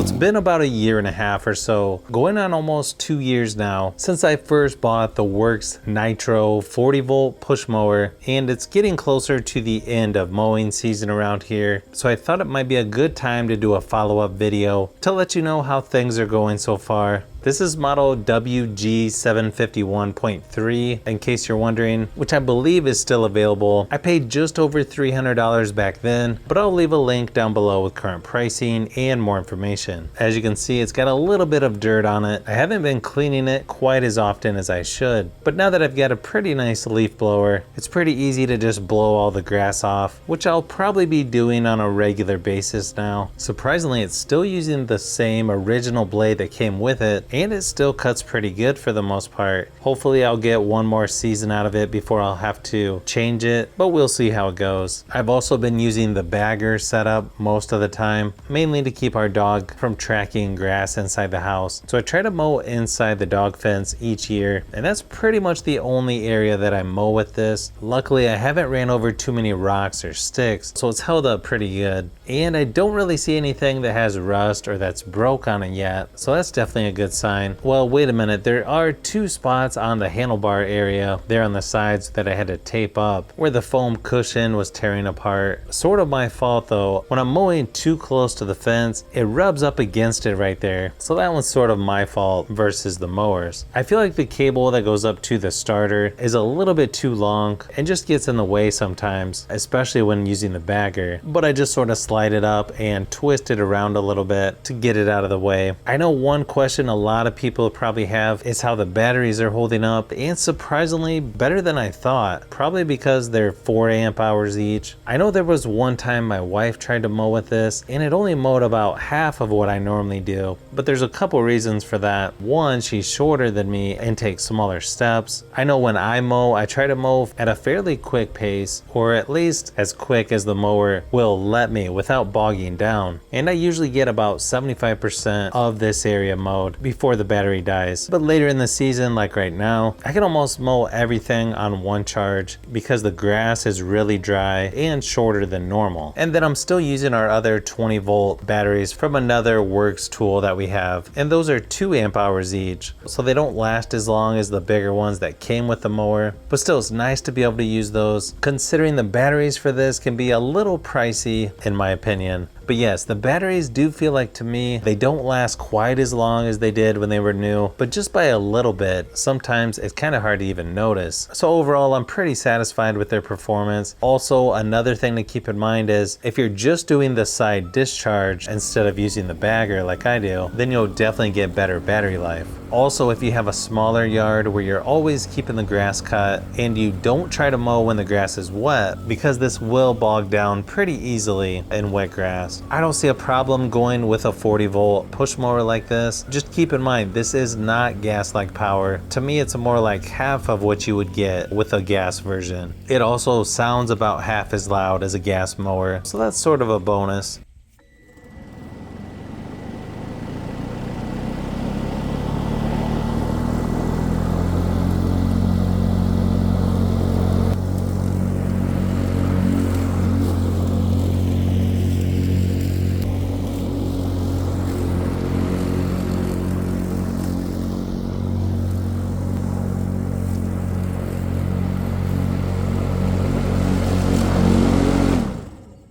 it's been about a year and a half or so, going on almost 2 years now, since I first bought the WORX Nitro 40V push mower, and it's getting closer to the end of mowing season around here, so I thought it might be a good time to do a follow-up video to let you know how things are going so far. This is model WG751.3, in case you're wondering, which I believe is still available. I paid just over $300 back then, but I'll leave a link down below with current pricing and more information. As you can see, it's got a little bit of dirt on it. I haven't been cleaning it quite as often as I should, but now that I've got a pretty nice leaf blower, it's pretty easy to just blow all the grass off, which I'll probably be doing on a regular basis now. Surprisingly, it's still using the same original blade that came with it, and it still cuts pretty good for the most part. Hopefully I'll get one more season out of it before I'll have to change it, but we'll see how it goes. I've also been using the bagger setup most of the time, mainly to keep our dog from tracking grass inside the house. So I try to mow inside the dog fence each year, and that's pretty much the only area that I mow with this. Luckily, I haven't ran over too many rocks or sticks, so it's held up pretty good. And I don't really see anything that has rust or that's broke on it yet, so that's definitely a good sign. Well, wait a minute, there are two spots on the handlebar area there on the sides that I had to tape up where the foam cushion was tearing apart. Sort of my fault though. When I'm mowing too close to the fence, it rubs up against it right there. So that one's sort of my fault versus the mowers. I feel like the cable that goes up to the starter is a little bit too long and just gets in the way sometimes, especially when using the bagger. But I just sort of slide it up and twist it around a little bit to get it out of the way. I know one question a lot of people probably have is how the batteries are holding up, and surprisingly better than I thought, probably because they're 4 amp hours each. I know there was one time my wife tried to mow with this and it only mowed about half of what I normally do, but there's a couple reasons for that. One, she's shorter than me and takes smaller steps. I know when I mow, I try to mow at a fairly quick pace, or at least as quick as the mower will let me without bogging down, and I usually get about 75% of this area mowed before the battery dies. But later in the season, like right now, I can almost mow everything on one charge because the grass is really dry and shorter than normal. And then I'm still using our other 20-volt batteries from another WORX tool that we have, and those are 2 amp hours each, so they don't last as long as the bigger ones that came with the mower, but still it's nice to be able to use those, considering the batteries for this can be a little pricey in my opinion. But yes, the batteries do feel like, to me, they don't last quite as long as they did when they were new, but just by a little bit. Sometimes it's kind of hard to even notice. So overall, I'm pretty satisfied with their performance. Also, another thing to keep in mind is if you're just doing the side discharge instead of using the bagger like I do, then you'll definitely get better battery life. Also, if you have a smaller yard where you're always keeping the grass cut and you don't try to mow when the grass is wet, because this will bog down pretty easily in wet grass, I don't see a problem going with a 40-volt push mower like this. Just keep in mind, this is not gas-like power. To me, it's more like half of what you would get with a gas version. It also sounds about half as loud as a gas mower, so that's sort of a bonus.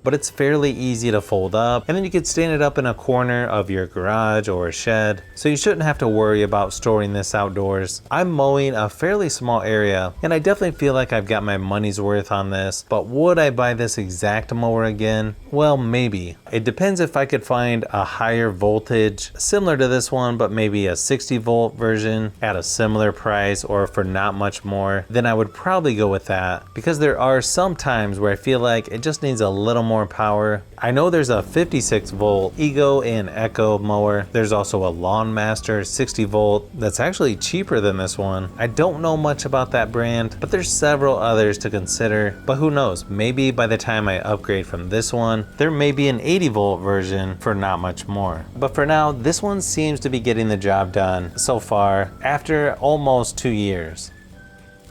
But it's fairly easy to fold up, and then you could stand it up in a corner of your garage or a shed, so you shouldn't have to worry about storing this outdoors. I'm mowing a fairly small area, and I definitely feel like I've got my money's worth on this, but would I buy this exact mower again? Well, maybe. It depends if I could find a higher voltage similar to this one, but maybe a 60-volt version at a similar price or for not much more, then I would probably go with that, because there are some times where I feel like it just needs a little more power. I know there's a 56-volt Ego and Echo mower. There's also a Lawn Master 60-volt that's actually cheaper than this one. I don't know much about that brand, but there's several others to consider. But who knows, maybe by the time I upgrade from this one, there may be an 80-volt version for not much more. But for now, this one seems to be getting the job done so far after almost 2 years.